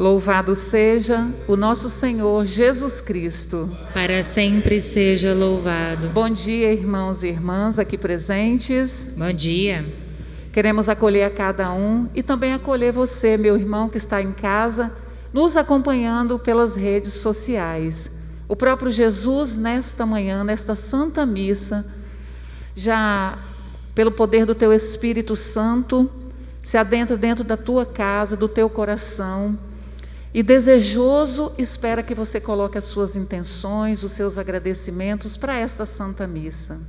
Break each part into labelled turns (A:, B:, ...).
A: Louvado seja o nosso Senhor Jesus Cristo.
B: Para sempre seja louvado.
A: Bom dia, irmãos e irmãs aqui presentes.
B: Bom dia.
A: Queremos acolher a cada um e também acolher você, meu irmão, que está em casa, nos acompanhando pelas redes sociais. O próprio Jesus, nesta manhã, nesta Santa Missa, já pelo poder do Teu Espírito Santo, se adentra dentro da tua casa, do teu coração, e desejoso espera que você coloque as suas intenções, os seus agradecimentos para esta Santa Missa.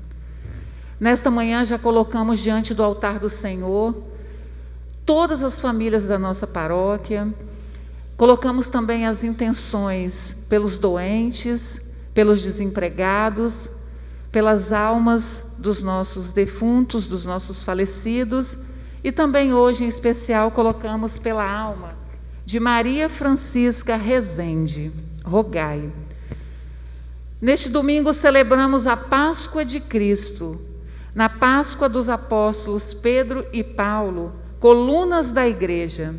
A: Nesta manhã já colocamos diante do altar do Senhor todas as famílias da nossa paróquia, colocamos também as intenções pelos doentes, pelos desempregados, pelas almas dos nossos defuntos, dos nossos falecidos, e também hoje em especial colocamos pela alma de Maria Francisca Rezende, rogai. Neste domingo celebramos a Páscoa de Cristo. Na Páscoa dos apóstolos Pedro e Paulo, colunas da igreja,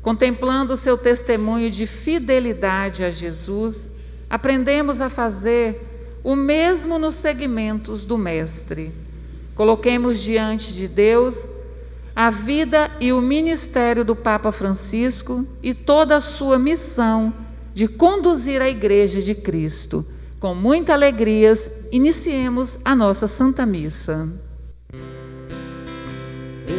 A: contemplando seu testemunho de fidelidade a Jesus, aprendemos a fazer o mesmo nos segmentos do Mestre. Coloquemos diante de Deus a vida e o ministério do Papa Francisco e toda a sua missão de conduzir a Igreja de Cristo. Com muita alegria, iniciemos a nossa Santa Missa.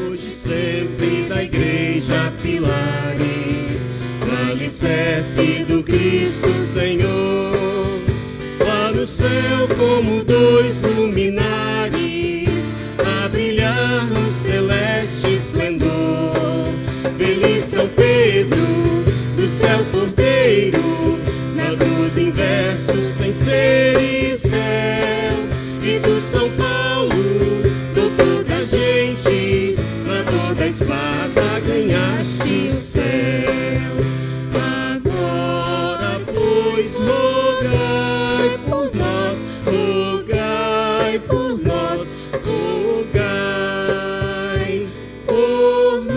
C: Hoje sempre da Igreja pilares, no alicerce do Cristo Senhor, lá no céu como dois luminares, a brilhar no celeste esplendor. Feliz São Pedro, do céu cordeiro, na luz em versos sem ser Israel. E do São Paulo, doutor das gentes, lador da espada, ganhaste o céu. Agora, pois, rogai por nós, rogai por nós, rogai por nós.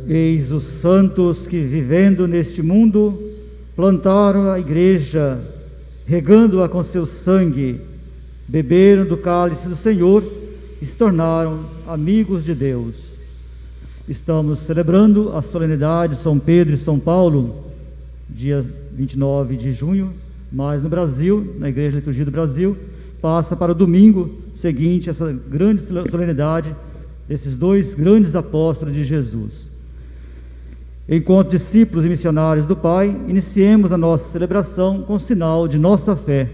D: Eis os santos que, vivendo neste mundo, plantaram a igreja, regando-a com seu sangue, beberam do cálice do Senhor e se tornaram amigos de Deus. Estamos celebrando a solenidade de São Pedro e São Paulo, dia 29 de junho, mas no Brasil, na Igreja Liturgia do Brasil, passa para o domingo seguinte essa grande solenidade desses dois grandes apóstolos de Jesus. Enquanto discípulos e missionários do Pai, iniciemos a nossa celebração com sinal de nossa fé.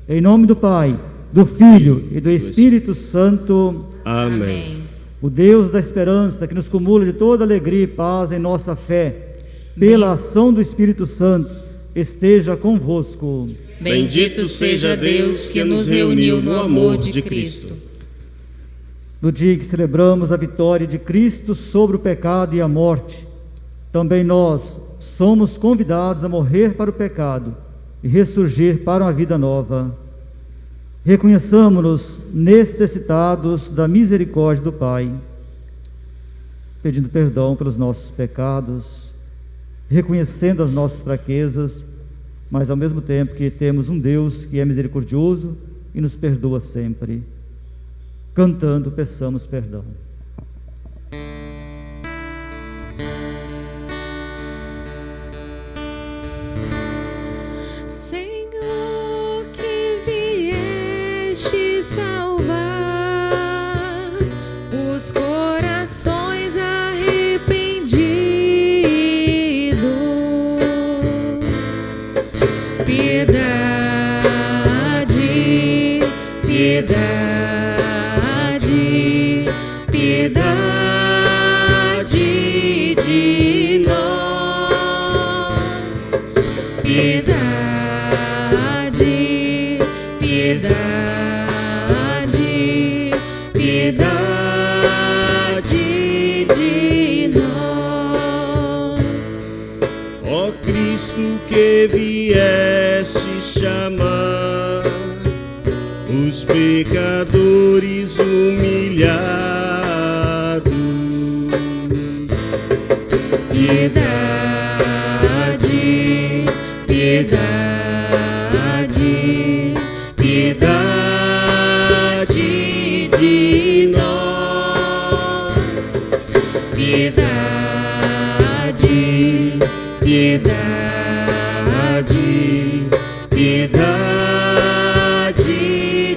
D: Em nome do Pai, do Filho e do Espírito Santo.
C: Amém.
D: O Deus da esperança, que nos cumula de toda alegria e paz em nossa fé, pela ação do Espírito Santo, esteja convosco.
B: Bendito seja Deus que nos reuniu no amor de Cristo.
D: No dia em que celebramos a vitória de Cristo sobre o pecado e a morte, também nós somos convidados a morrer para o pecado e ressurgir para uma vida nova. Reconheçamos-nos necessitados da misericórdia do Pai, pedindo perdão pelos nossos pecados, reconhecendo as nossas fraquezas, mas ao mesmo tempo que temos um Deus que é misericordioso e nos perdoa sempre. Cantando, peçamos perdão.
B: Senhor, que vieste salvar os corações arrependidos, piedade, piedade, piedade de nós, piedade, piedade, piedade de nós.
C: Ó Cristo, que vieste chamar os pecadores humilhados,
B: piedade, piedade, piedade de nós. Piedade, piedade, piedade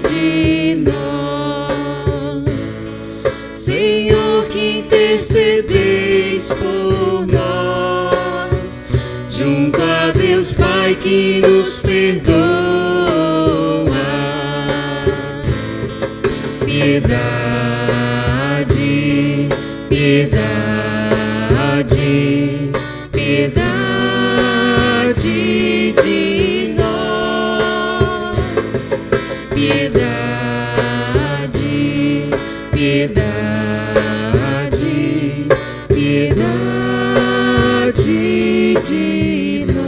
B: de nós. Senhor, que intercedeis por nós, junto a Deus Pai que nos perdoa. Piedade, piedade, piedade de nós. Piedade, piedade, piedade de nós.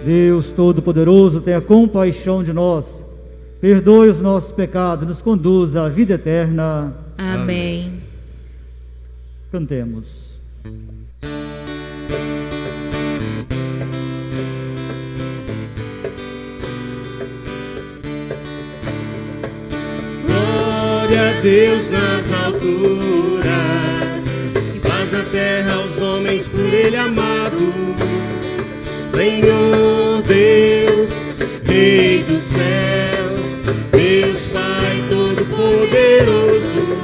D: Deus Todo-Poderoso, tenha compaixão de nós, perdoe os nossos pecados, nos conduza à vida eterna.
B: Amém.
D: Cantemos.
C: Glória a Deus nas alturas, e paz na terra aos homens por Ele amados. Senhor Deus, Rei dos céus, Deus Pai Todo-Poderoso,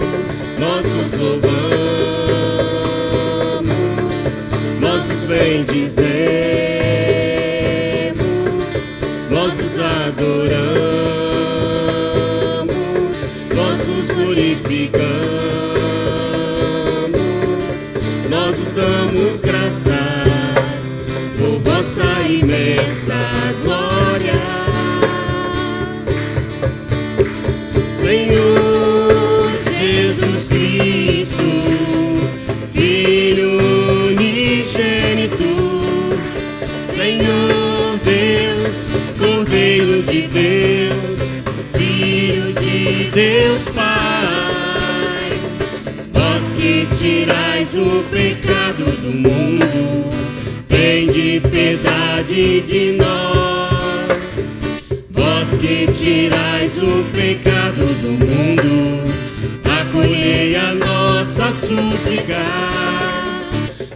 C: nós vos louvamos, nós vos bendizemos, nós vos adoramos, nós vos glorificamos, nós vos damos graças por vossa imensa glória. Senhor Jesus Cristo, Filho unigênito, Senhor Deus, Cordeiro de Deus, Filho de Deus Pai, vós que tirais o pecado do mundo, tende piedade de nós. Vós que tirais o pecado do mundo, acolhei a nossa súplica.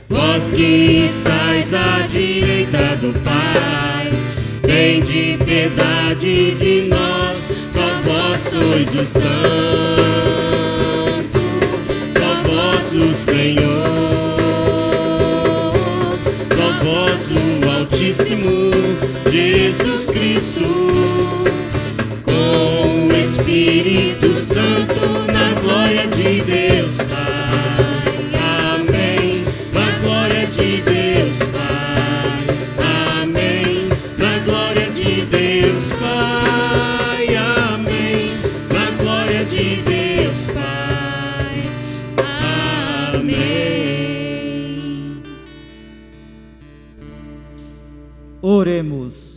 C: Vós que estais à direita do Pai, tende piedade de nós. Só vós sois o Santo, só vós o Senhor, só vós o Altíssimo Jesus Cristo, com o Espírito Santo, na glória de Deus Pai. Amém. Na glória de Deus Pai. Amém. Na glória de Deus Pai. Amém. Na glória de Deus Pai. Amém.
D: Oremos.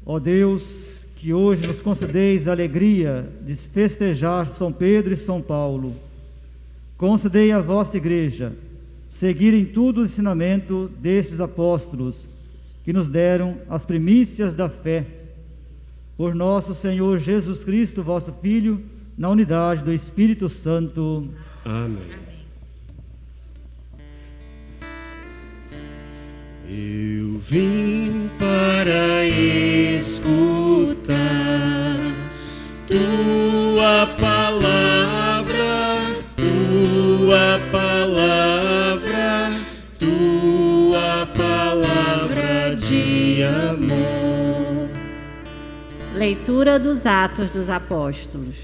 D: Ó Deus, que hoje nos concedeis a alegria de festejar São Pedro e São Paulo, concedei à vossa Igreja seguir em tudo o ensinamento destes apóstolos que nos deram as primícias da fé. Por nosso Senhor Jesus Cristo, vosso Filho, na unidade do Espírito Santo.
C: Amém. Eu vim para escutar tua palavra, tua palavra, tua palavra de amor.
E: Leitura dos Atos dos Apóstolos.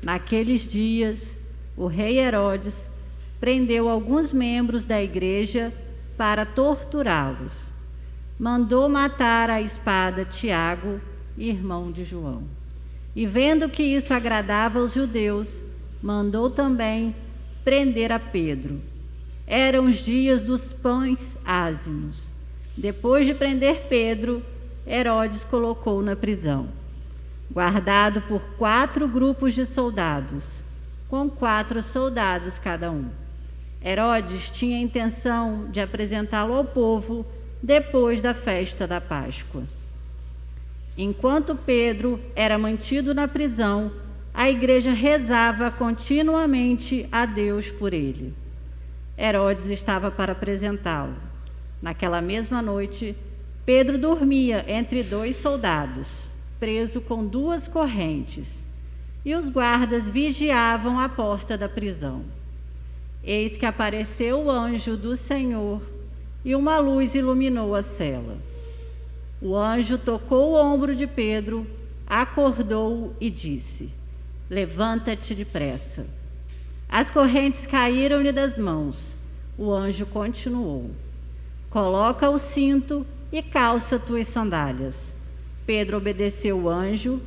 E: Naqueles dias, o rei Herodes prendeu alguns membros da igreja para torturá-los. Mandou matar à espada Tiago, irmão de João. E vendo que isso agradava aos judeus, mandou também prender a Pedro. Eram os dias dos pães ázimos. Depois de prender Pedro, Herodes colocou na prisão. guardado por 4 grupos de soldados, com 4 soldados cada um. Herodes tinha a intenção de apresentá-lo ao povo depois da festa da Páscoa. Enquanto Pedro era mantido na prisão, a igreja rezava continuamente a Deus por ele. Herodes estava para apresentá-lo. Naquela mesma noite, Pedro dormia entre 2 soldados, preso com 2 correntes, e os guardas vigiavam a porta da prisão. Eis que apareceu o anjo do Senhor, e uma luz iluminou a cela. O anjo tocou o ombro de Pedro, acordou-o e disse: levanta-te depressa. As correntes caíram-lhe das mãos. O anjo continuou: coloca o cinto e calça tuas sandálias. Pedro obedeceu o anjo,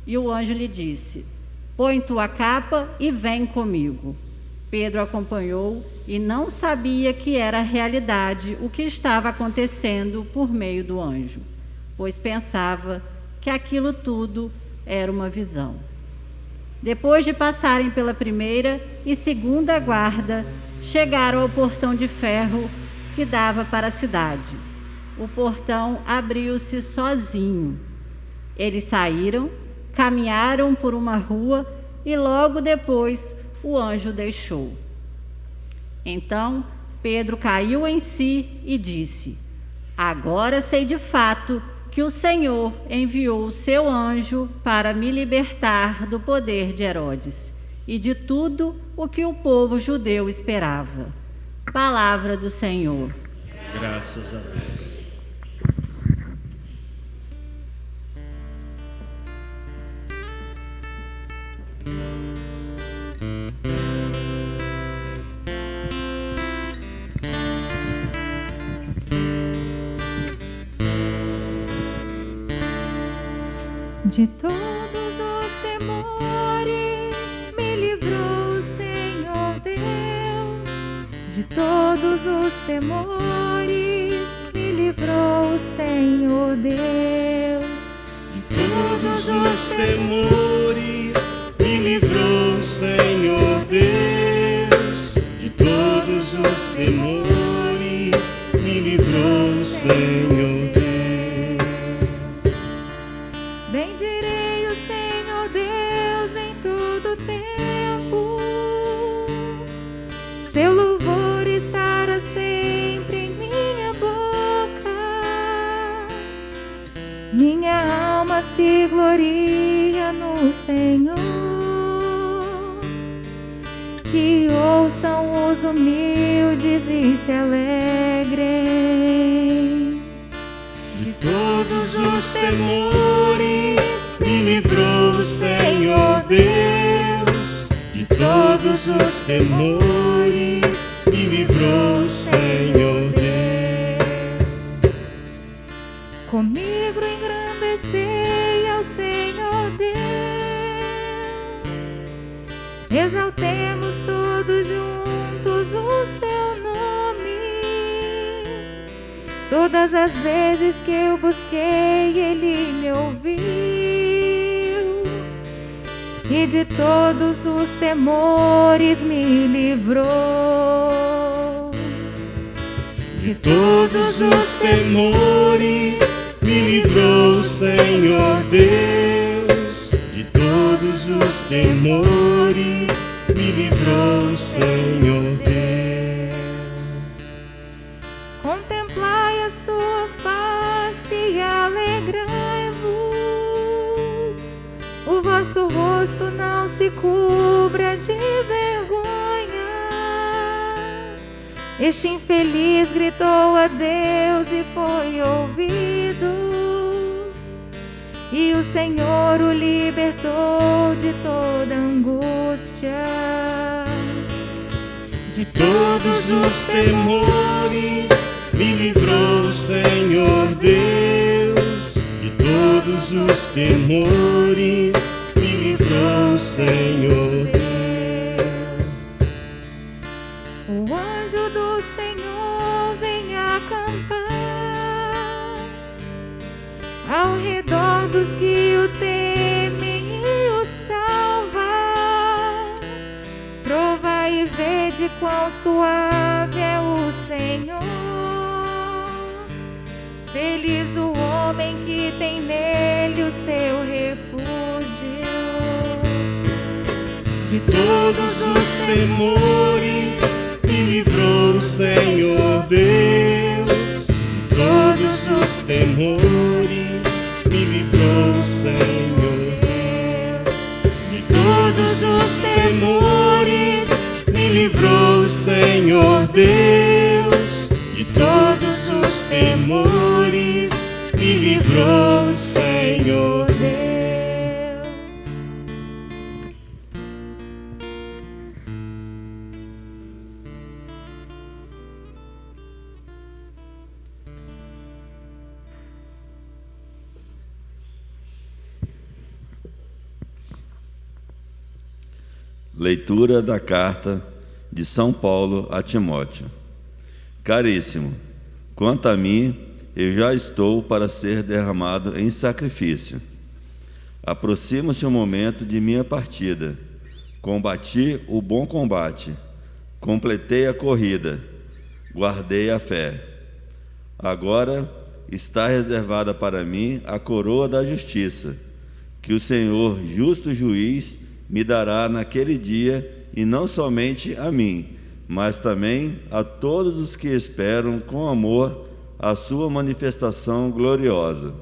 E: e o anjo lhe disse: põe tua capa e vem comigo. Pedro acompanhou e não sabia que era realidade o que estava acontecendo por meio do anjo, pois pensava que aquilo tudo era uma visão. Depois de passarem pela primeira e segunda guarda, chegaram ao portão de ferro que dava para a cidade. O portão abriu-se sozinho. Eles saíram, caminharam por uma rua e logo depois o anjo deixou. Então Pedro caiu em si e disse: agora sei de fato que o Senhor enviou o seu anjo para me libertar do poder de Herodes e de tudo o que o povo judeu esperava. Palavra do Senhor.
C: Graças a Deus.
F: De todos os temores me livrou o Senhor Deus. De todos os temores me livrou o Senhor Deus.
C: De todos os temores me livrou o Senhor Deus. De todos os temores me livrou o Senhor Deus.
F: Bendirei o Senhor Deus em todo tempo. Seu louvor estará sempre em minha boca. Minha alma se gloria no Senhor. Que ouçam os humildes e se alegrem.
C: De todos os temores me livrou o Senhor Deus. De todos os temores me livrou o Senhor Deus.
F: Comigo engrandecei ao Senhor Deus. Exaltemos todos juntos o seu nome. Todas as vezes que eu busquei, Ele me ouviu, e de todos os temores me livrou.
C: De todos os temores me livrou o Senhor Deus. De todos os temores me livrou o Senhor Deus.
F: Contemplai a sua face e alegrai-vos. O vosso rosto não se cubra de vergonha. Este infeliz gritou a Deus e foi ouvido, e o Senhor o libertou de toda angústia.
C: De todos os temores me livrou o Senhor Deus. De todos os temores me livrou o Senhor Deus.
F: O anjo do Senhor vem acampar ao redor dos que o temem. Feliz o homem que tem nele o seu refúgio.
C: De todos os temores me livrou o Senhor Deus. De todos os temores me livrou o Senhor Deus. De todos os temores me livrou o Senhor Deus. De todos os temores me livrou o Senhor Deus.
G: Leitura da carta de São Paulo a Timóteo. Caríssimo, quanto a mim, eu já estou para ser derramado em sacrifício. Aproxima-se o momento de minha partida. Combati o bom combate, completei a corrida, guardei a fé. Agora está reservada para mim a coroa da justiça, que o Senhor, justo juiz, me dará naquele dia, e não somente a mim, mas também a todos os que esperam com amor a sua manifestação gloriosa.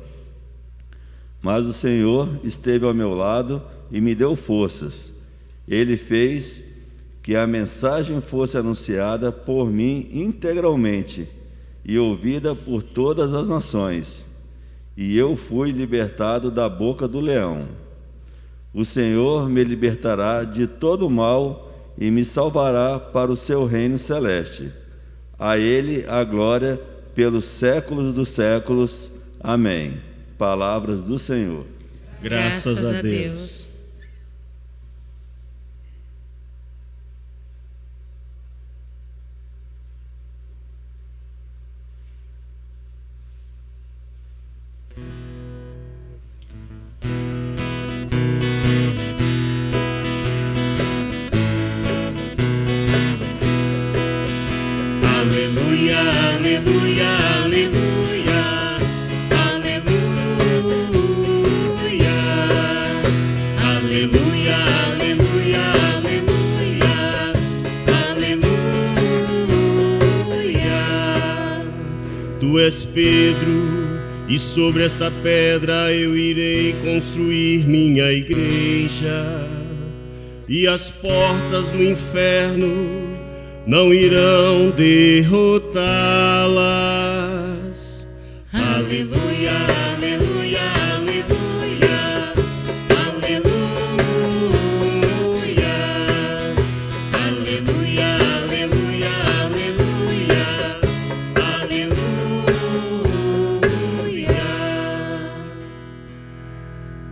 G: Mas o Senhor esteve ao meu lado e me deu forças. Ele fez que a mensagem fosse anunciada por mim integralmente e ouvida por todas as nações. E eu fui libertado da boca do leão. O Senhor me libertará de todo o mal e me salvará para o seu reino celeste. A Ele a glória pelos séculos dos séculos. Amém. Palavras do Senhor.
B: Graças a Deus.
C: Aleluia, aleluia, aleluia, aleluia, aleluia, aleluia, aleluia, aleluia. Tu és Pedro, e sobre essa pedra eu irei construir minha igreja, e as portas do inferno não irão derrotá-las. Aleluia, aleluia, aleluia, aleluia, aleluia, aleluia, aleluia, aleluia.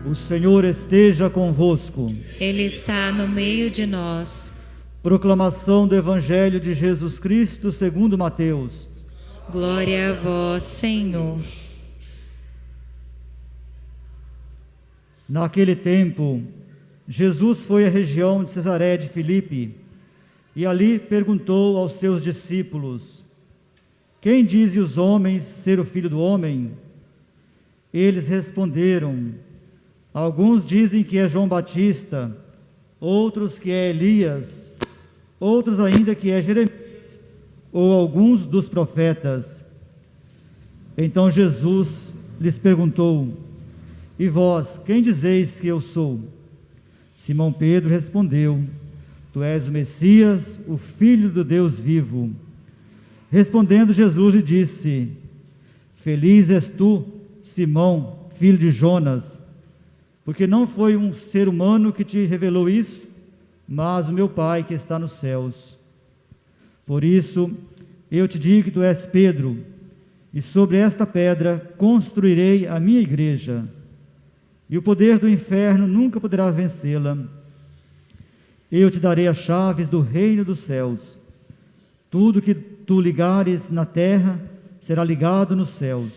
D: O Senhor esteja convosco.
F: Ele está no meio de nós.
D: Proclamação do Evangelho de Jesus Cristo segundo Mateus.
F: Glória a vós, Senhor.
D: Naquele tempo, Jesus foi à região de Cesaré de Filipe e ali perguntou aos seus discípulos: Quem dizem os homens ser o Filho do Homem? Eles responderam: Alguns dizem que é João Batista, outros que é Elias, outros ainda que é Jeremias, ou alguns dos profetas. Então Jesus lhes perguntou: E vós, quem dizeis que eu sou? Simão Pedro respondeu: Tu és o Messias, o Filho do Deus vivo. Respondendo Jesus lhe disse: Feliz és tu, Simão, filho de Jonas, porque não foi um ser humano que te revelou isso, mas o meu Pai que está nos céus. Por isso, eu te digo que tu és Pedro, e sobre esta pedra construirei a minha igreja, e o poder do inferno nunca poderá vencê-la. Eu te darei as chaves do reino dos céus. Tudo que tu ligares na terra será ligado nos céus.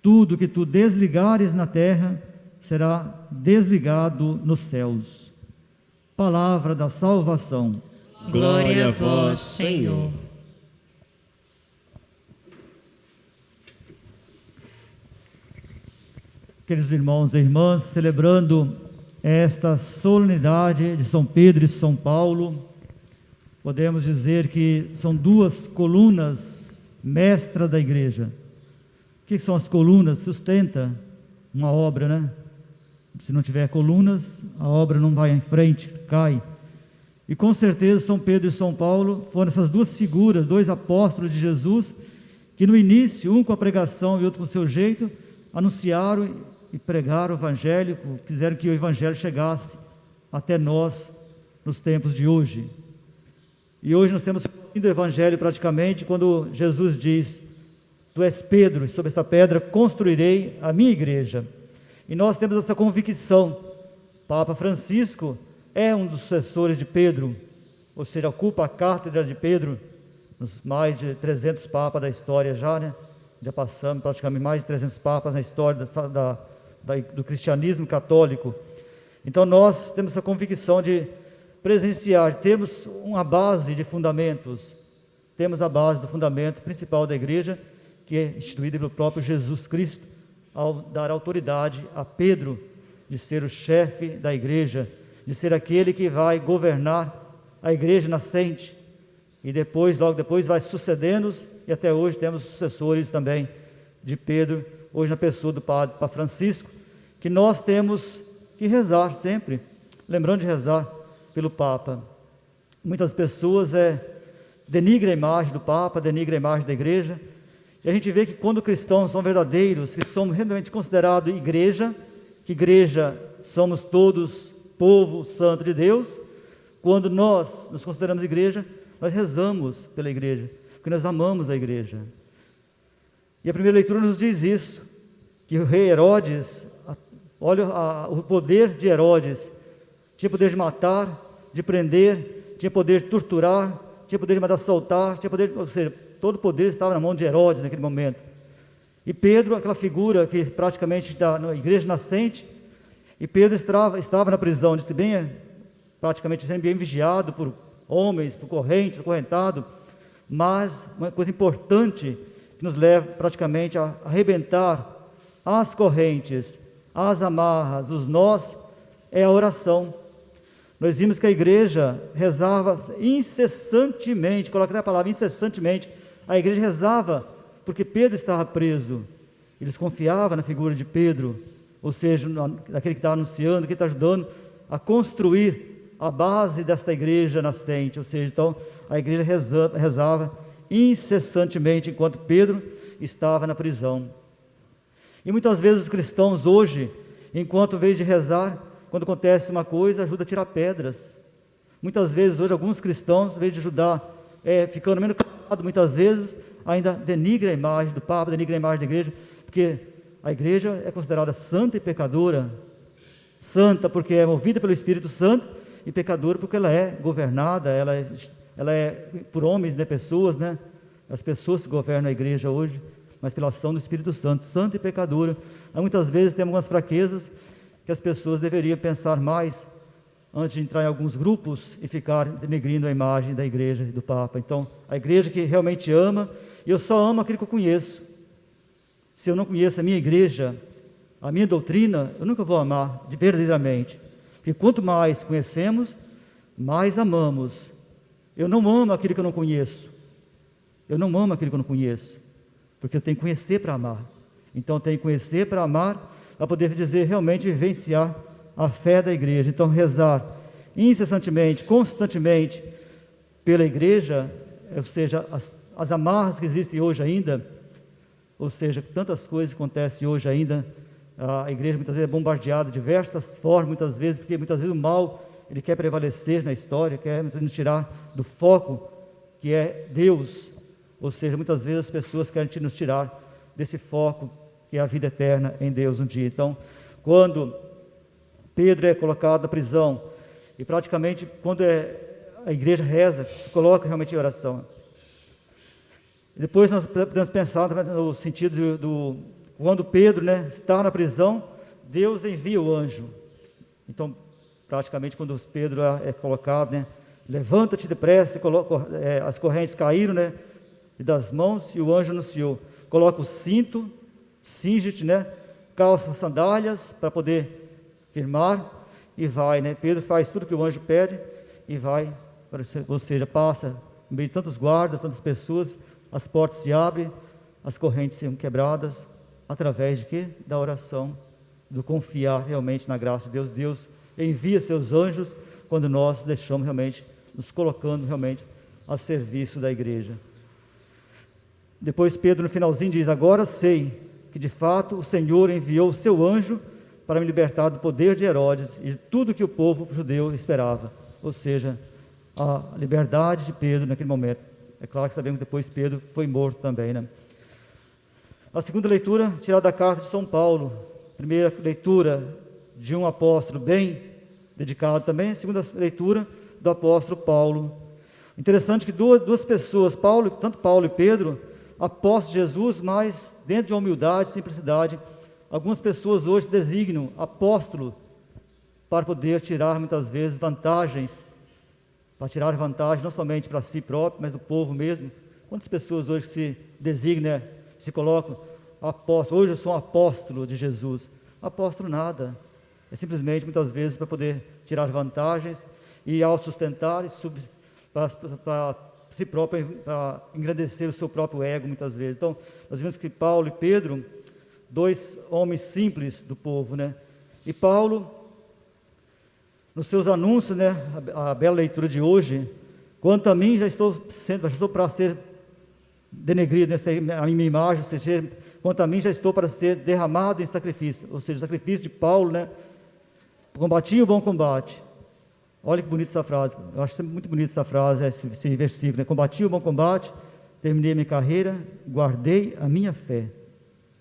D: Tudo que tu desligares na terra será desligado nos céus. Palavra da salvação.
B: Glória a vós, Senhor.
D: Queridos irmãos e irmãs, celebrando esta solenidade de São Pedro e São Paulo, podemos dizer que são duas colunas mestras da igreja. O que são as colunas? Sustenta uma obra, né? Se não tiver colunas, a obra não vai em frente, cai. E com certeza São Pedro e São Paulo foram essas duas figuras, dois apóstolos de Jesus, que no início, um com a pregação e outro com o seu jeito, anunciaram e pregaram o Evangelho, fizeram que o Evangelho chegasse até nós nos tempos de hoje. E hoje nós temos o Evangelho praticamente quando Jesus diz: Tu és Pedro, e sobre esta pedra construirei a minha igreja. E nós temos essa convicção. Papa Francisco é um dos sucessores de Pedro, ou seja, ocupa a cátedra de Pedro, nos mais de 300 papas da história já, né? Já passamos praticamente mais de 300 papas na história do cristianismo católico. Então nós temos essa convicção de presenciar, temos uma base de fundamentos, temos a base do fundamento principal da igreja, que é instituída pelo próprio Jesus Cristo, ao dar autoridade a Pedro de ser o chefe da igreja, de ser aquele que vai governar a igreja nascente, e depois, logo depois, vai sucedendo-os, e até hoje temos sucessores também de Pedro, hoje na pessoa do Padre Francisco, que nós temos que rezar sempre, lembrando de rezar pelo Papa. Muitas pessoas denigram a imagem do Papa, denigram a imagem da igreja, e a gente vê que quando cristãos são verdadeiros, que somos realmente considerados igreja, que igreja somos todos povo santo de Deus, quando nós nos consideramos igreja, nós rezamos pela igreja, porque nós amamos a igreja. E a primeira leitura nos diz isso, que o rei Herodes, olha o poder de Herodes, tinha poder de matar, de prender, tinha poder de torturar, tinha poder de mandar soltar, tinha poder, ou seja, todo o poder estava na mão de Herodes naquele momento. E Pedro, aquela figura que praticamente está na igreja nascente, e Pedro estava na prisão, disse bem, praticamente sendo bem vigiado por homens, por correntes, acorrentado, mas uma coisa importante que nos leva praticamente a arrebentar as correntes, as amarras, os nós, é a oração. Nós vimos que a igreja rezava incessantemente, coloca até a palavra incessantemente, a igreja rezava porque Pedro estava preso, eles confiavam na figura de Pedro, ou seja, daquele que está anunciando, que está ajudando a construir a base desta igreja nascente, ou seja, então a igreja rezava incessantemente enquanto Pedro estava na prisão. E muitas vezes os cristãos hoje, enquanto em vez de rezar, quando acontece uma coisa, ajuda a tirar pedras. Muitas vezes hoje alguns cristãos, em vez de ajudar, ficando menos calado, muitas vezes ainda denigra a imagem do Papa, denigra a imagem da igreja, porque a igreja é considerada santa e pecadora. Santa porque é movida pelo Espírito Santo, e pecadora porque ela é governada, ela é por homens, né, pessoas, né? As pessoas que governam a igreja hoje, mas pela ação do Espírito Santo, santa e pecadora. Muitas vezes temos algumas fraquezas que as pessoas deveriam pensar mais antes de entrar em alguns grupos e ficar denegrindo a imagem da igreja e do Papa. Então, a igreja que realmente ama, e eu só amo aquilo que eu conheço. Se eu não conheço a minha igreja, a minha doutrina, eu nunca vou amar verdadeiramente. Porque quanto mais conhecemos, mais amamos. Eu não amo aquilo que eu não conheço. Eu não amo aquilo que eu não conheço, porque eu tenho que conhecer para amar. Então, eu tenho que conhecer para amar, para poder dizer, realmente vivenciar a fé da igreja. Então, rezar incessantemente, constantemente pela igreja, ou seja, as amarras que existem hoje ainda, ou seja, tantas coisas que acontecem hoje ainda, a igreja muitas vezes é bombardeada de diversas formas, muitas vezes, porque muitas vezes o mal, ele quer prevalecer na história, quer nos tirar do foco que é Deus, ou seja, muitas vezes as pessoas querem nos tirar desse foco que é a vida eterna em Deus um dia. Então, quando Pedro é colocado na prisão, e praticamente quando a igreja reza, se coloca realmente em oração. Depois nós podemos pensar no sentido quando Pedro, né, está na prisão, Deus envia o anjo. Então, praticamente quando Pedro é colocado, né, levanta-te depressa, as correntes caíram, né, das mãos, e o anjo anunciou, coloca o cinto, cinge-te, né, calça sandálias para poder firmar e vai, né? Pedro faz tudo que o anjo pede e vai, ou seja, passa no meio de tantos guardas, tantas pessoas, as portas se abrem, as correntes são quebradas, através de quê? Da oração, do confiar realmente na graça de Deus. Deus envia seus anjos quando nós deixamos realmente, nos colocando realmente a serviço da igreja. Depois Pedro no finalzinho diz: agora sei que de fato o Senhor enviou o seu anjo para me libertar do poder de Herodes e de tudo que o povo judeu esperava, ou seja, a liberdade de Pedro naquele momento. É claro que sabemos que depois Pedro foi morto também, né? A segunda leitura, tirada da carta de São Paulo. Primeira leitura de um apóstolo bem dedicado também. A segunda leitura do apóstolo Paulo. Interessante que duas pessoas, tanto Paulo e Pedro, apóstolos de Jesus, mas dentro de uma humildade, simplicidade. Algumas pessoas hoje designam apóstolo para poder tirar muitas vezes vantagens, para tirar vantagem não somente para si próprio, mas do povo mesmo. Quantas pessoas hoje se designam, se colocam apóstolo? Hoje eu sou um apóstolo de Jesus. Apóstolo nada, é simplesmente muitas vezes para poder tirar vantagens e autossustentar para si próprio, para engrandecer o seu próprio ego muitas vezes. Então nós vemos que Paulo e Pedro, dois homens simples do povo, né? E Paulo, nos seus anúncios, né, a bela leitura de hoje: quanto a mim, já estou para ser denegrido, né, a minha imagem, ou seja, quanto a mim, já estou para ser derramado em sacrifício. Ou seja, o sacrifício de Paulo, né? Combati o bom combate. Olha que bonita essa frase, eu acho muito bonita essa frase, esse versículo, né? Combati o bom combate, terminei a minha carreira, guardei a minha fé.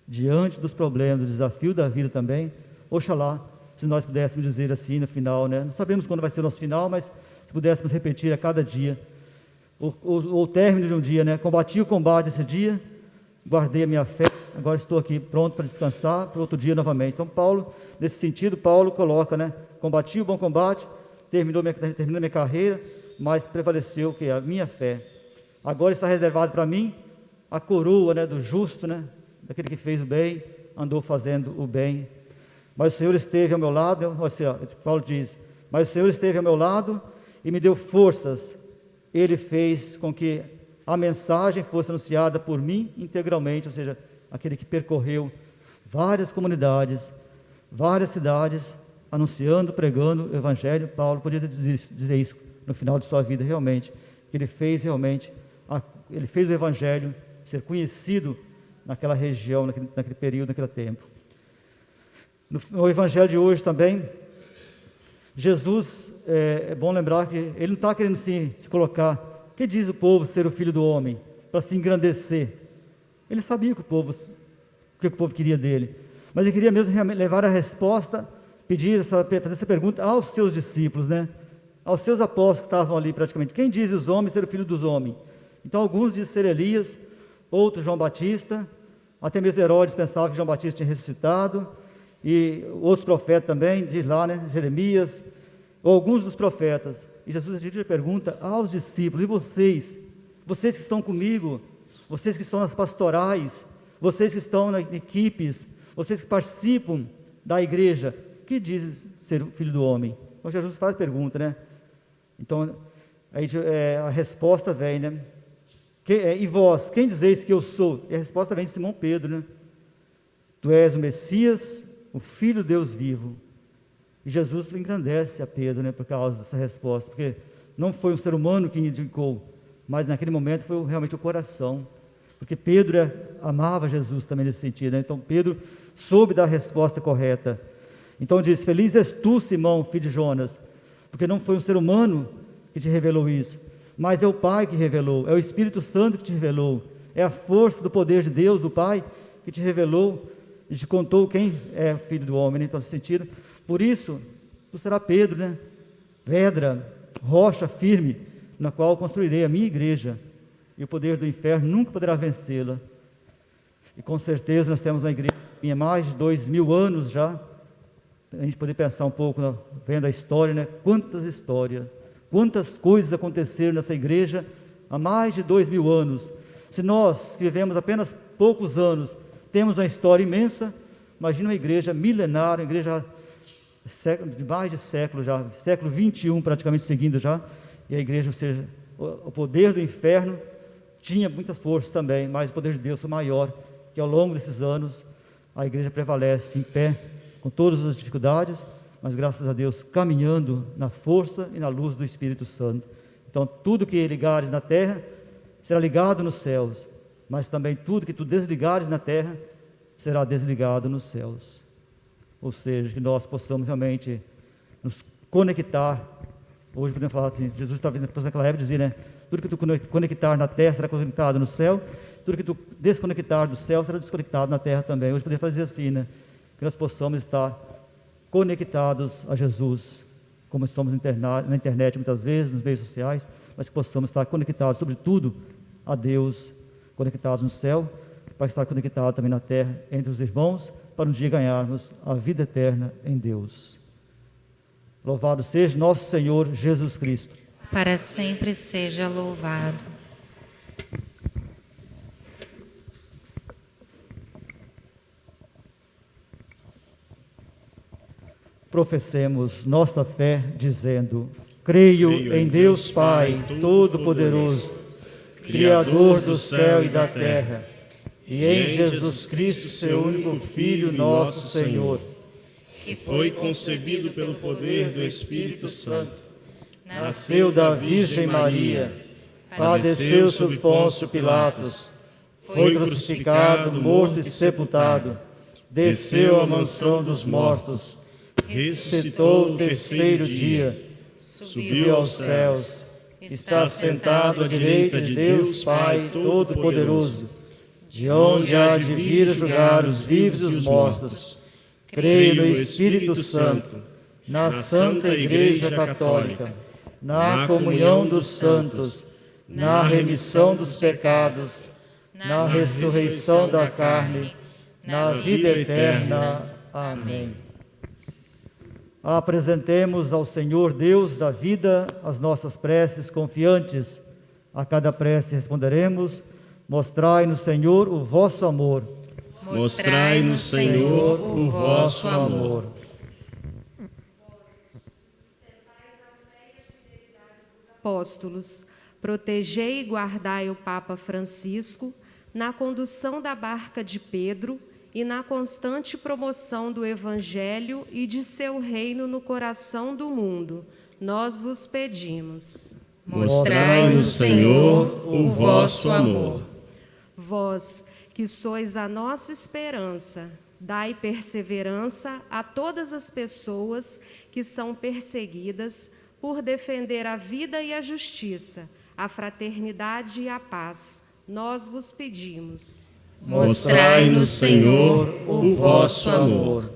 D: Diante dos problemas, do desafio da vida também, oxalá, se nós pudéssemos dizer assim no final, né? Não sabemos quando vai ser o nosso final, mas se pudéssemos repetir a cada dia, o término de um dia, né? Combati o combate esse dia, guardei a minha fé, agora estou aqui pronto para descansar para outro dia novamente. Então Paulo, nesse sentido, Paulo coloca, né? Combati o bom combate, terminou minha carreira, mas prevaleceu o que? A minha fé. Agora está reservado para mim a coroa, né, do justo, né? Daquele que fez o bem, andou fazendo o bem. Mas o Senhor esteve ao meu lado, Paulo diz, mas o Senhor esteve ao meu lado e me deu forças. Ele fez com que a mensagem fosse anunciada por mim integralmente, ou seja, aquele que percorreu várias comunidades, várias cidades, anunciando, pregando o Evangelho. Paulo podia dizer isso no final de sua vida, realmente, que ele fez realmente, ele fez o Evangelho ser conhecido naquela região, naquele período, naquele tempo. No Evangelho de hoje também, Jesus, é bom lembrar que ele não está querendo se colocar, que diz o povo ser o Filho do Homem, para se engrandecer. Ele sabia o que o povo queria dele, mas ele queria mesmo levar a resposta, fazer essa pergunta aos seus discípulos, né? Aos seus apóstolos que estavam ali praticamente. Quem diz os homens ser o Filho dos Homens? Então alguns dizem ser Elias, outros João Batista, até mesmo Herodes pensava que João Batista tinha ressuscitado, e outros profetas também, diz lá, né? Jeremias, ou alguns dos profetas. E Jesus pergunta aos discípulos: e vocês que estão comigo, vocês que estão nas pastorais, vocês que estão nas equipes, vocês que participam da igreja, que dizem ser o Filho do Homem? Então Jesus faz pergunta, né? Então aí a resposta vem, né? E vós, quem dizeis que eu sou? E a resposta vem de Simão Pedro, né? Tu és o Messias, o Filho de Deus vivo. E Jesus engrandece a Pedro, né, por causa dessa resposta, porque não foi um ser humano que indicou, mas naquele momento foi realmente o coração, porque Pedro amava Jesus também nesse sentido, né? Então Pedro soube dar a resposta correta. Então diz: feliz és tu, Simão, filho de Jonas, porque não foi um ser humano que te revelou isso, mas é o Pai que revelou, é o Espírito Santo que te revelou, é a força do poder de Deus, do Pai, que te revelou e te contou quem é o Filho do Homem, né? Então nesse sentido, por isso, tu serás Pedro, né? Pedra, rocha firme, na qual construirei a minha igreja, e o poder do inferno nunca poderá vencê-la. E com certeza nós temos uma igreja que há mais de 2000 anos já. A gente poder pensar um pouco, vendo a história, né? Quantas histórias, quantas coisas aconteceram nessa igreja há mais de 2000 anos. Se nós, que vivemos apenas poucos anos, temos uma história imensa, Imagina uma igreja milenária, uma igreja de mais de século já, século 21 praticamente seguindo já, e a igreja, ou seja, o poder do inferno tinha muita força também, mas o poder de Deus foi maior, que ao longo desses anos a igreja prevalece em pé, com todas as dificuldades, mas graças a Deus caminhando na força e na luz do Espírito Santo. Então tudo que ligares na terra será ligado nos céus, mas também tudo que tu desligares na terra será desligado nos céus. Ou seja, que nós possamos realmente nos conectar. Hoje podemos falar assim, Jesus talvez naquela época dizia, né? Tudo que tu conectar na terra será conectado no céu, tudo que tu desconectar do céu será desconectado na terra também. Hoje podemos fazer assim, né? Que nós possamos estar conectados a Jesus, como estamos na internet muitas vezes, nos meios sociais, mas que possamos estar conectados, sobretudo, a Deus, conectados no céu, para estar conectados também na terra, entre os irmãos, para um dia ganharmos a vida eterna em Deus. Louvado seja nosso Senhor Jesus Cristo.
F: Para sempre seja louvado.
D: Professemos nossa fé, dizendo: creio em Deus Pai Todo-Poderoso, Criador do céu e da terra, e em Jesus Cristo, seu único Filho, nosso Senhor,
C: que foi concebido pelo poder do Espírito Santo,
D: nasceu da Virgem Maria, padeceu sob Pôncio Pilatos, foi crucificado, morto e sepultado, desceu à mansão dos mortos, ressuscitou o terceiro dia, subiu aos céus, está sentado à direita de Deus Pai Todo-Poderoso, de onde há de vir julgar os vivos e os mortos. Creio no Espírito Santo, na Santa Igreja Católica, na comunhão dos santos, na remissão dos pecados, na ressurreição da carne, na vida eterna. Amém. Apresentemos ao Senhor Deus da vida as nossas preces confiantes. A cada prece responderemos: mostrai-nos, Senhor, o vosso amor.
C: Mostrai-nos, Senhor, o vosso amor.
H: Apóstolos, protegei e guardai o Papa Francisco na condução da barca de Pedro e na constante promoção do Evangelho e de seu reino no coração do mundo. Nós vos pedimos.
C: Mostrai-nos, Senhor, o vosso amor.
H: Vós, que sois a nossa esperança, dai perseverança a todas as pessoas que são perseguidas por defender a vida e a justiça, a fraternidade e a paz. Nós vos pedimos.
C: Mostrai-nos, Senhor, o vosso amor.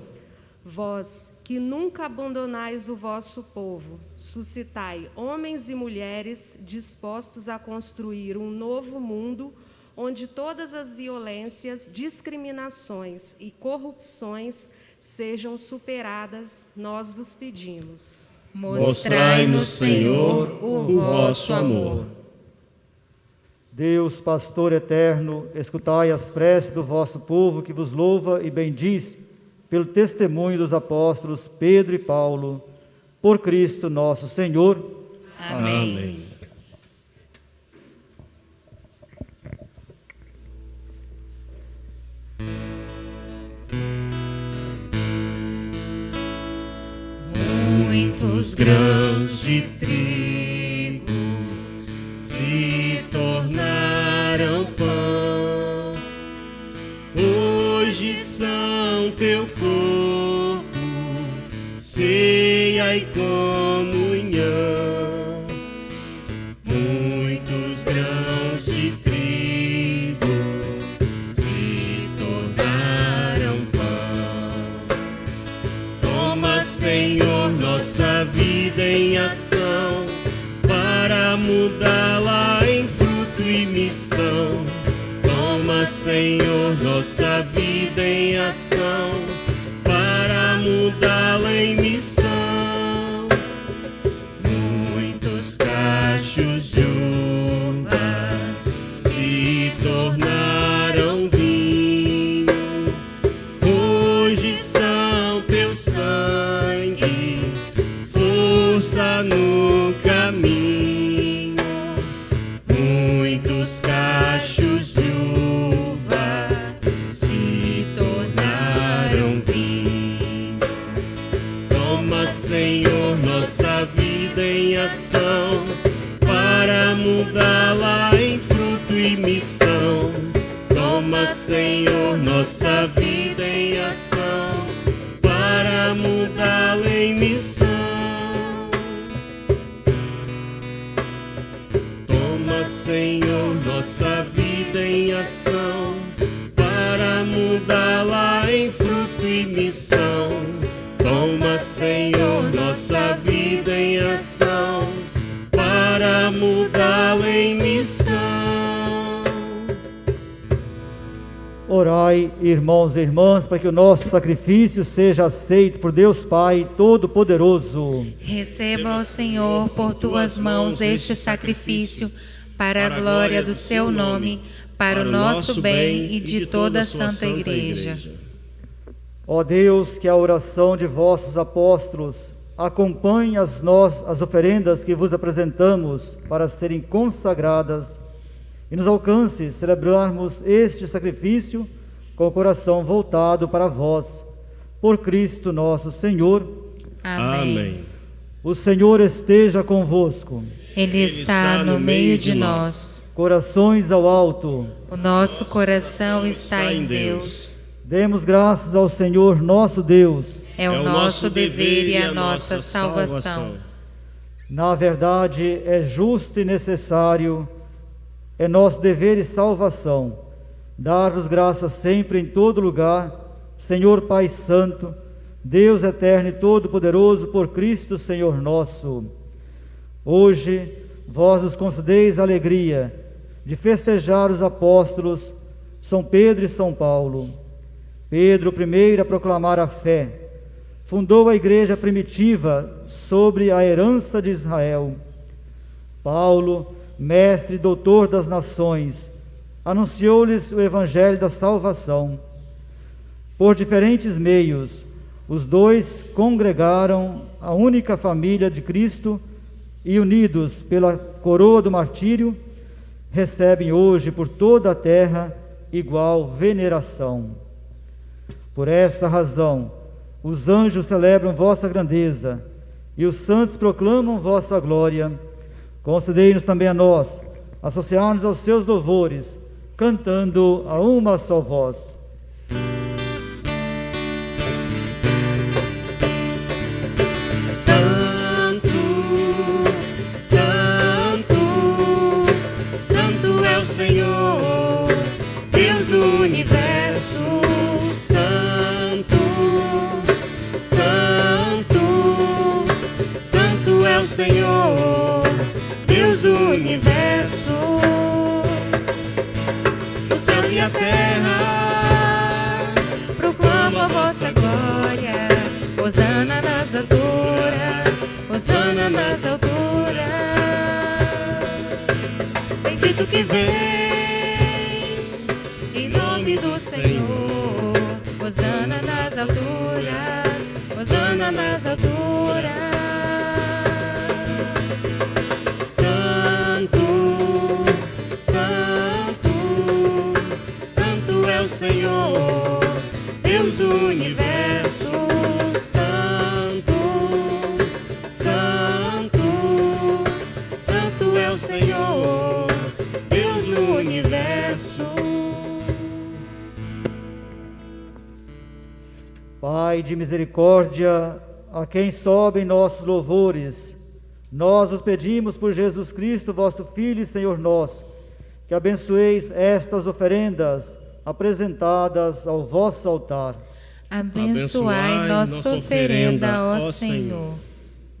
H: Vós, que nunca abandonais o vosso povo, suscitai homens e mulheres dispostos a construir um novo mundo, onde todas as violências, discriminações e corrupções sejam superadas. Nós vos pedimos.
C: Mostrai-nos, Senhor, o vosso amor.
D: Deus, pastor eterno, escutai as preces do vosso povo que vos louva e bendiz pelo testemunho dos apóstolos Pedro e Paulo, por Cristo nosso Senhor.
F: Amém.
C: Amém. Muitos grãos de trigo se tornaram pão, hoje são teu corpo, ceia e comunhão. Muitos grãos de trigo se tornaram pão. Toma, Senhor, nossa vida em ação, para mudá-la em fruto e missão. Toma, Senhor, nossa vida em ação, para mudá-la em missão. Muitos cachos de uva se tornaram vinho, Senhor, nossa vida em ação, para mudá-la em missão. Toma, Senhor, nossa vida em ação, para mudá-la em fruto e missão. Toma, Senhor, nossa vida em ação, para mudá-la em missão.
D: Orai, irmãos e irmãs, para que o nosso sacrifício seja aceito por Deus Pai Todo-Poderoso.
F: Receba, ó Senhor, por tuas mãos este sacrifício, para a glória do seu nome, para o nosso bem e de toda a Santa Igreja.
D: Ó Deus, que a oração de vossos apóstolos acompanhe as oferendas que vos apresentamos para serem consagradas, e nos alcance celebrarmos este sacrifício com o coração voltado para vós, por Cristo nosso Senhor.
F: Amém.
D: O Senhor esteja convosco.
F: Ele está no meio de nós.
D: Corações ao alto.
F: O nosso coração está em Deus.
D: Demos graças ao Senhor nosso Deus.
F: É o nosso dever e a nossa salvação.
D: Na verdade, é justo e necessário, é nosso dever e salvação, dar-vos graças sempre em todo lugar, Senhor Pai Santo, Deus eterno e todo-poderoso, por Cristo Senhor nosso. Hoje, vós nos concedeis a alegria de festejar os apóstolos São Pedro e São Paulo. Pedro, o primeiro a proclamar a fé, fundou a igreja primitiva sobre a herança de Israel. Paulo, mestre e doutor das nações, anunciou-lhes o evangelho da salvação. Por diferentes meios, os dois congregaram a única família de Cristo e, unidos pela coroa do martírio, recebem hoje por toda a terra igual veneração. Por esta razão, os anjos celebram vossa grandeza e os santos proclamam vossa glória. Concedei-nos também a nós associar-nos aos seus louvores, cantando a uma só voz.
C: Santo, Santo, Santo é o Senhor, Deus do universo. Santo, Santo, Santo é o Senhor, Deus do universo. O céu e a terra proclamam a vossa glória. Hosana nas alturas, Hosana nas alturas. Bendito que vem em nome do Senhor. Hosana nas alturas, Hosana nas alturas. Santo, Santo, Santo é o Senhor, Deus do universo. Santo, Santo, Santo é o Senhor, Deus do universo.
D: Pai de misericórdia, a quem sobem nossos louvores, nós os pedimos por Jesus Cristo, vosso Filho e Senhor nosso, que abençoeis estas oferendas apresentadas ao vosso altar.
F: Abençoai nossa oferenda, ó Senhor.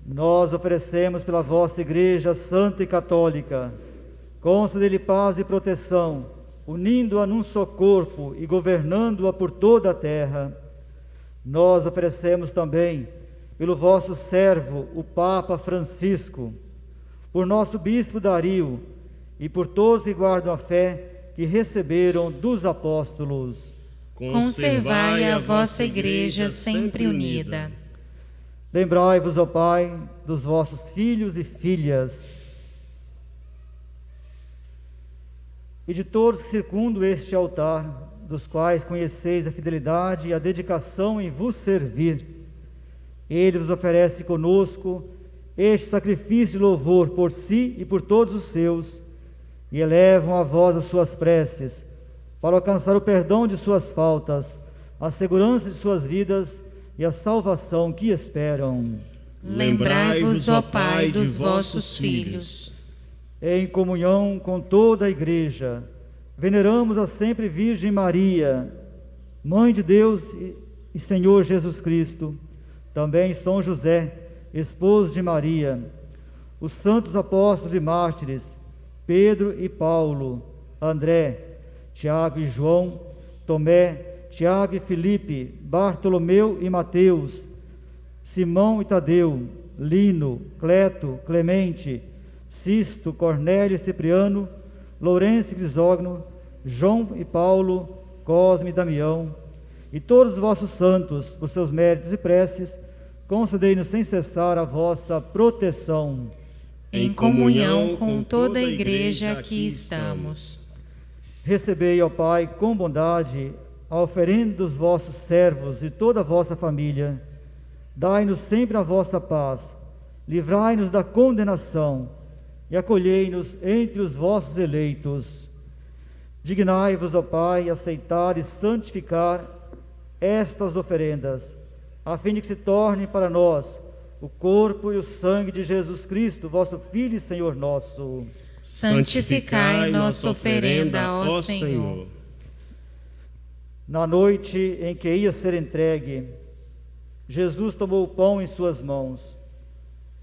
D: Nós oferecemos pela vossa Igreja Santa e Católica, concede-lhe paz e proteção, unindo-a num só corpo e governando-a por toda a terra. Nós oferecemos também pelo vosso servo, o Papa Francisco, por nosso Bispo Dario e por todos que guardam a fé que receberam dos apóstolos.
F: Conservai a vossa Igreja sempre unida.
D: Lembrai-vos, ó Pai, dos vossos filhos e filhas e de todos que circundam este altar, dos quais conheceis a fidelidade e a dedicação em vos servir. Ele vos oferece conosco este sacrifício de louvor por si e por todos os seus, e elevam a vós as suas preces, para alcançar o perdão de suas faltas, a segurança de suas vidas e a salvação que esperam.
F: Lembrai-vos, ó Pai, dos vossos filhos.
D: Em comunhão com toda a Igreja, veneramos a sempre Virgem Maria, Mãe de Deus e Senhor Jesus Cristo, também São José, esposo de Maria, os santos apóstolos e mártires, Pedro e Paulo, André, Tiago e João, Tomé, Tiago e Filipe, Bartolomeu e Mateus, Simão e Tadeu, Lino, Cleto, Clemente, Sisto, Cornélio e Cipriano, Lourenço e Crisógono, João e Paulo, Cosme e Damião, e todos os vossos santos, por seus méritos e preces, concedei-nos sem cessar a vossa proteção.
F: Em comunhão com toda a Igreja aqui estamos.
D: Recebei, ó Pai, com bondade, a oferenda dos vossos servos e toda a vossa família. Dai-nos sempre a vossa paz, livrai-nos da condenação e acolhei-nos entre os vossos eleitos. Dignai-vos, ó Pai, aceitar e santificar estas oferendas, a fim de que se tornem para nós o corpo e o sangue de Jesus Cristo, vosso Filho e Senhor nosso.
F: Santificai nossa oferenda, ó Senhor.
D: Na noite em que ia ser entregue, Jesus tomou o pão em suas mãos,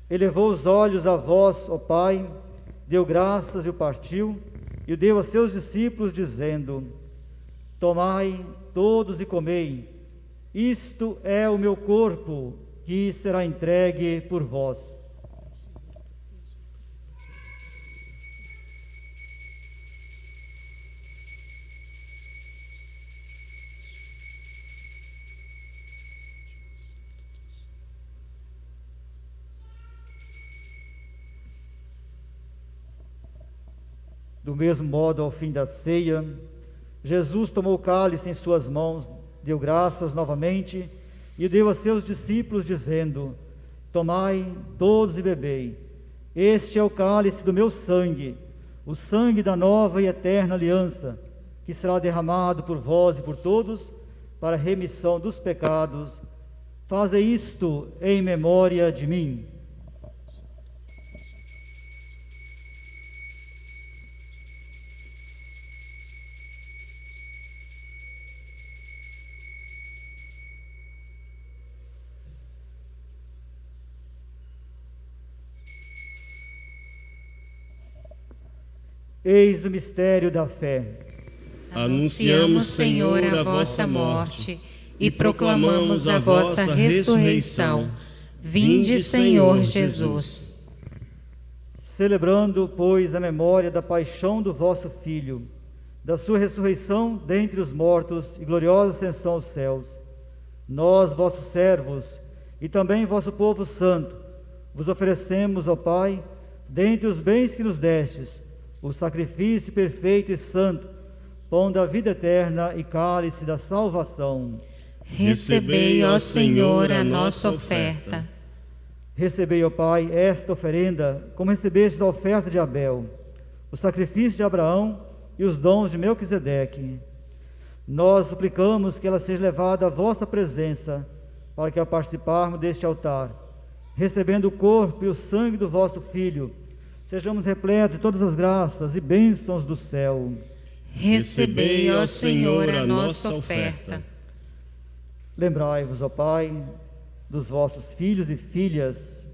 D: elevou os olhos a vós, ó Pai, deu graças e o partiu, e o deu a seus discípulos, dizendo: Tomai todos e comei, isto é o meu corpo, que será entregue por vós. Do mesmo modo, ao fim da ceia, Jesus tomou o cálice em suas mãos, deu graças novamente e deu a seus discípulos, dizendo: Tomai todos e bebei, este é o cálice do meu sangue, o sangue da nova e eterna aliança, que será derramado por vós e por todos, para a remissão dos pecados. Fazei isto em memória de mim. Eis o mistério da fé.
F: Anunciamos, Senhor, a vossa morte e proclamamos a vossa ressurreição. Vinde, Senhor Jesus.
D: Celebrando, pois, a memória da paixão do vosso Filho, da sua ressurreição dentre os mortos e gloriosa ascensão aos céus, nós, vossos servos, e também vosso povo santo, vos oferecemos, ó Pai, dentre os bens que nos destes, o sacrifício perfeito e santo, pão da vida eterna e cálice da salvação.
F: Recebei, ó Senhor, a nossa oferta.
D: Recebei, ó Pai, esta oferenda, como recebestes a oferta de Abel, o sacrifício de Abraão e os dons de Melquisedeque. Nós suplicamos que ela seja levada à vossa presença, para que, ao participarmos deste altar, recebendo o corpo e o sangue do vosso Filho, sejamos repletos de todas as graças e bênçãos do céu.
F: Recebei, ó Senhor, a nossa oferta.
D: Lembrai-vos, ó Pai, dos vossos filhos e filhas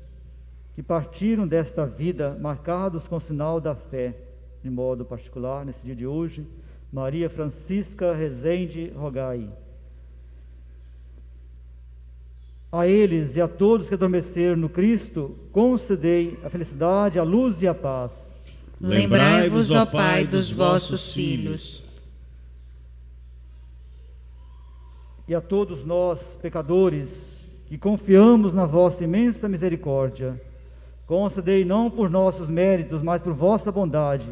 D: que partiram desta vida marcados com o sinal da fé, de modo particular, nesse dia de hoje, Maria Francisca Rezende Rogai. A eles e a todos que adormeceram no Cristo, concedei a felicidade, a luz e a paz.
F: Lembrai-vos, ó Pai, dos vossos filhos.
D: E a todos nós, pecadores, que confiamos na vossa imensa misericórdia, concedei não por nossos méritos, mas por vossa bondade,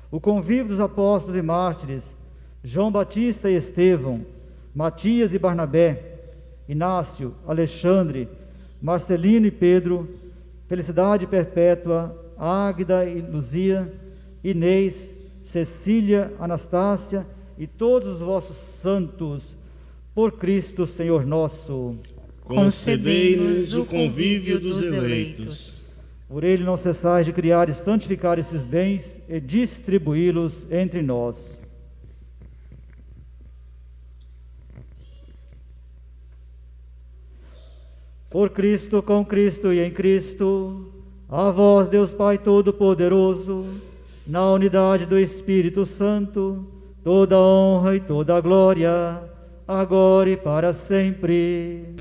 D: o convívio dos apóstolos e mártires, João Batista e Estevão, Matias e Barnabé, Inácio, Alexandre, Marcelino e Pedro, felicidade perpétua, Águida e Luzia, Inês, Cecília, Anastácia e todos os vossos santos, por Cristo Senhor nosso.
B: Concedei-nos o convívio dos eleitos.
D: Por ele não cessais de criar e santificar esses bens e distribuí-los entre nós. Por Cristo, com Cristo e em Cristo, a vós, Deus Pai Todo-Poderoso, na unidade do Espírito Santo, toda honra e toda glória, agora e para sempre.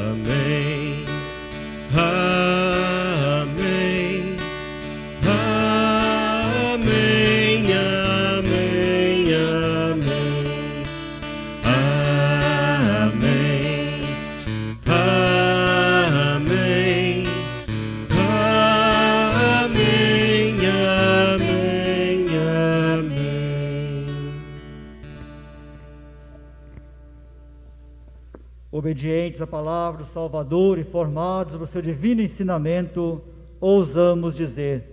B: Amém. Amém. Amém. Amém. Amém. Amém. Amém. Amém. Amém.
D: Obedientes à palavra do Salvador e formados por seu divino ensinamento, ousamos dizer: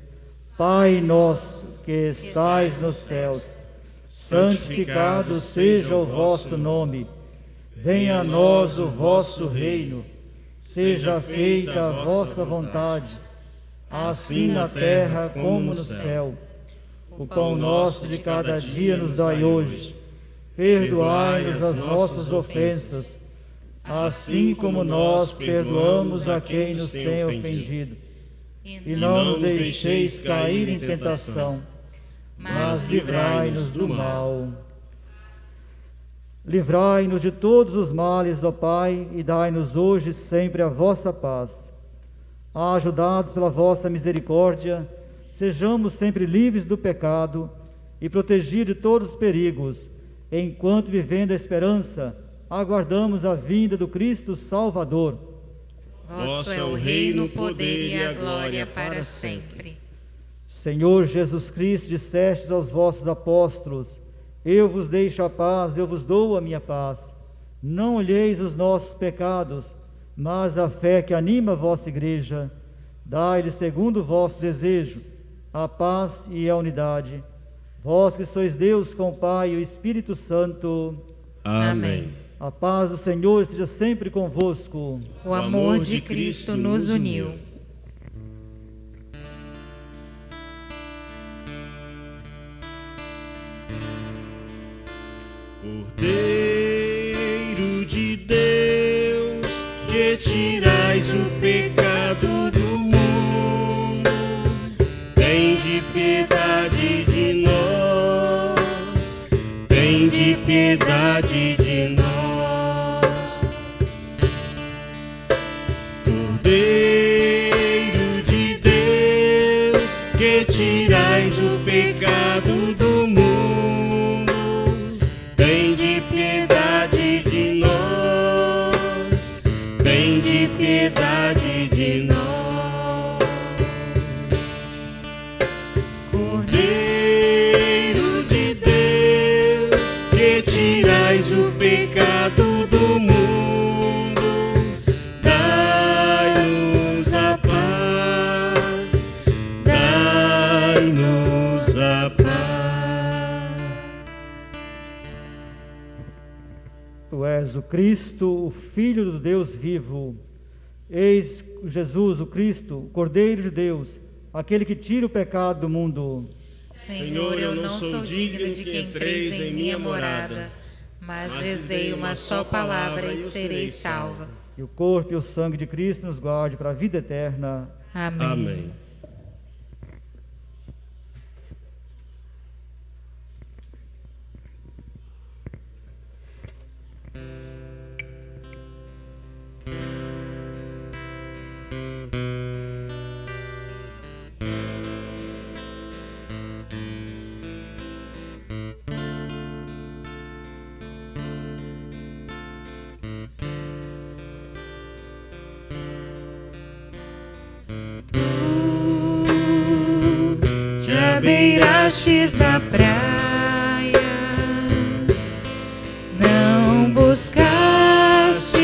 D: Pai nosso que estais nos céus, santificado seja o vosso nome. Venha a nós o vosso reino. Seja feita a vossa vontade, assim na terra como no céu. O pão nosso de cada dia nos dai hoje. Perdoai-nos as nossas ofensas, assim como nós perdoamos a quem nos tem ofendido. E não nos deixeis cair em tentação, mas livrai-nos do mal. Livrai-nos de todos os males, ó Pai, e dai-nos hoje sempre a vossa paz. Ajudados pela vossa misericórdia, sejamos sempre livres do pecado e protegidos de todos os perigos, enquanto, vivendo a esperança, aguardamos a vinda do Cristo Salvador.
F: Vosso é o reino, o poder e a glória para sempre.
D: Senhor Jesus Cristo, dissestes aos vossos apóstolos: eu vos deixo a paz, eu vos dou a minha paz. Não olheis os nossos pecados, mas a fé que anima a vossa igreja. Dai-lhe, segundo o vosso desejo, a paz e a unidade. Vós que sois Deus com o Pai e o Espírito Santo.
B: Amém.
D: A paz do Senhor esteja sempre convosco.
F: O amor de Cristo nos uniu.
B: Cordeiro de Deus, que tirais o pecado do mundo, tende piedade de nós, tende piedade de nós. Cordeiro de Deus, que tirais o pecado do mundo, tende piedade de nós, tende piedade de nós. Cordeiro de Deus, que tirais o pecado do mundo, dai-nos a paz, dai-nos a paz.
D: Tu és o Cristo, o Filho do Deus vivo. Eis Jesus, o Cristo, o Cordeiro de Deus, aquele que tira o pecado do mundo.
F: Senhor, eu não sou digno de que entreis em minha morada, mas dizei uma só palavra e serei salva.
D: E o corpo e o sangue de Cristo nos guarde para a vida eterna.
F: Amém.
B: Amém.
F: Te abeirastes na praia, não buscastes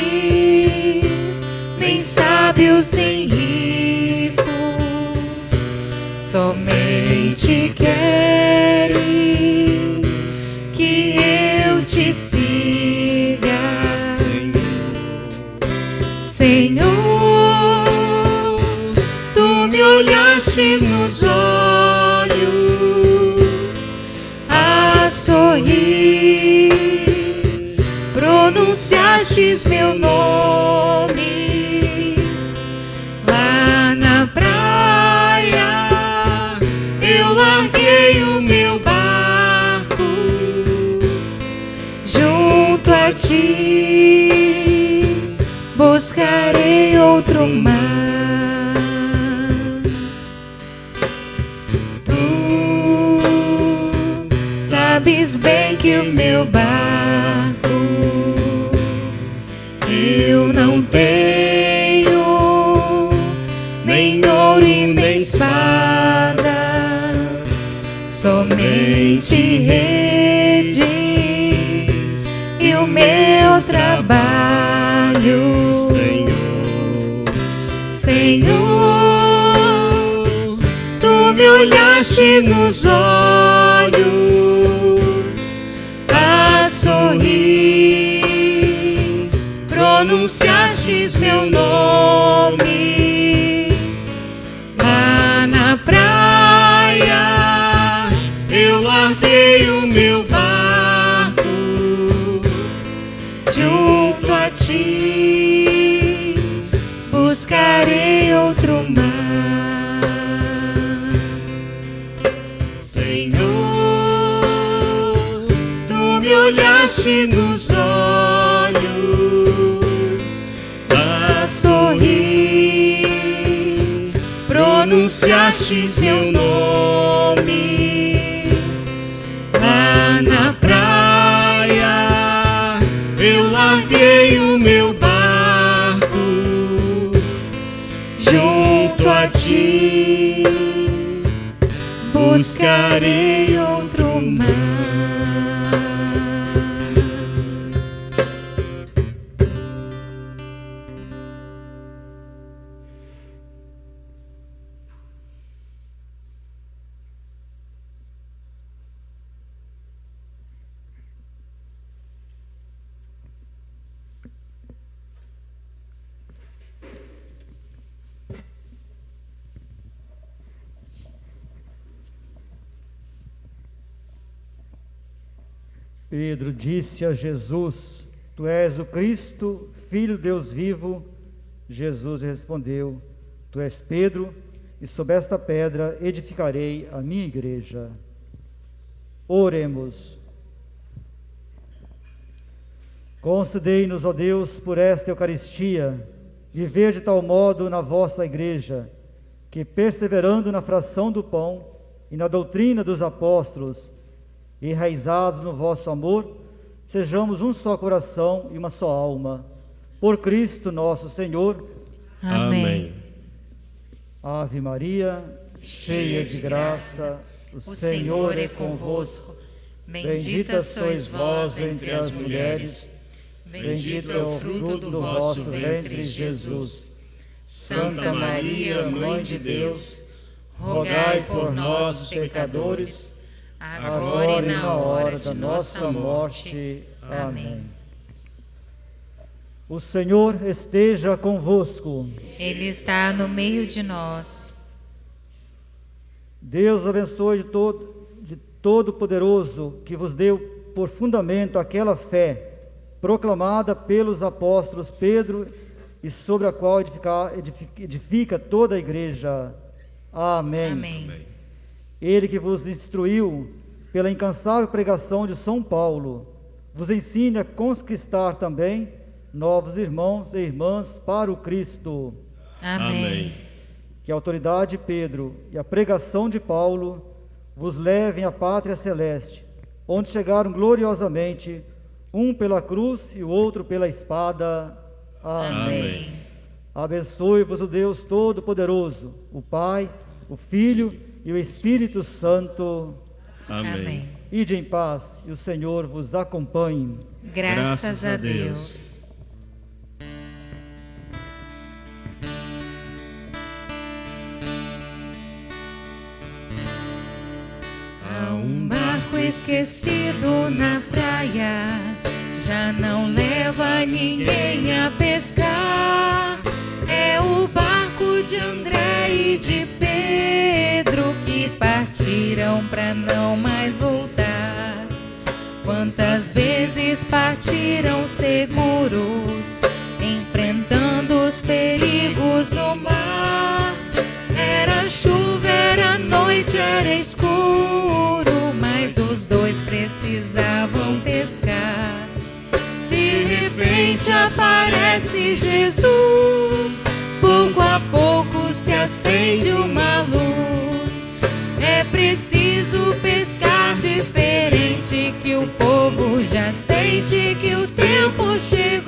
F: nem sábios nem ricos, somente quer sorrir. Pronunciastes meu nome lá na praia. Eu larguei o meu barco junto a ti, buscarei outro mar. Tu sabes bem que o meu barco eu não tenho nem ouro e nem espadas, somente redes e o meu trabalho. Senhor, tu me olhaste nos olhos a sorrir, pronunciastes meu nome lá na praia. Eu larguei o meu barco junto a ti, buscarei outro mar. Senhor, tu me olhaste nos olhos a sorrir, pronunciaste meu nome lá na praia. Eu larguei o meu barco junto a ti, buscarei outro mar.
D: Pedro disse a Jesus: Tu és o Cristo, Filho de Deus vivo. Jesus respondeu: Tu és Pedro, e sob esta pedra edificarei a minha igreja. Oremos. Concedei-nos, ó Deus, por esta Eucaristia, viver de tal modo na vossa igreja, que, perseverando na fração do pão e na doutrina dos apóstolos, enraizados no vosso amor, sejamos um só coração e uma só alma. Por Cristo nosso Senhor.
F: Amém.
D: Ave Maria, cheia de graça, o Senhor é convosco. Bendita sois vós entre as mulheres, bendito é o fruto do vosso ventre, Jesus. Santa Maria, Mãe de Deus, rogai por nós, pecadores, agora e na hora de nossa morte. Amém. O Senhor esteja convosco.
F: Ele está no meio de nós.
D: Deus abençoe de Todo-Poderoso, que vos deu por fundamento aquela fé proclamada pelos apóstolos Pedro e sobre a qual edifica toda a igreja. Amém.
F: Amém.
D: Ele que vos instruiu pela incansável pregação de São Paulo, vos ensine a conquistar também novos irmãos e irmãs para o Cristo.
F: Amém.
D: Que a autoridade de Pedro e a pregação de Paulo vos levem à pátria celeste, onde chegaram gloriosamente, um pela cruz e o outro pela espada. Amém. Abençoe-vos o Deus Todo-Poderoso, o Pai, o Filho e o Espírito Santo.
F: Amém.
D: Ide em paz, e o Senhor vos acompanhe.
F: Graças a Deus. Há um barco esquecido na praia, já não leva ninguém a pescar. É o barco de André e de Pedro, que partiram para não mais voltar. seguros, enfrentando os perigos do mar. Era chuva, era noite, era escuro, mas os dois precisavam pescar. De repente aparece Jesus, pouco a pouco se acende uma luz. É preciso pescar diferente, que o povo já sente que o tempo chegou.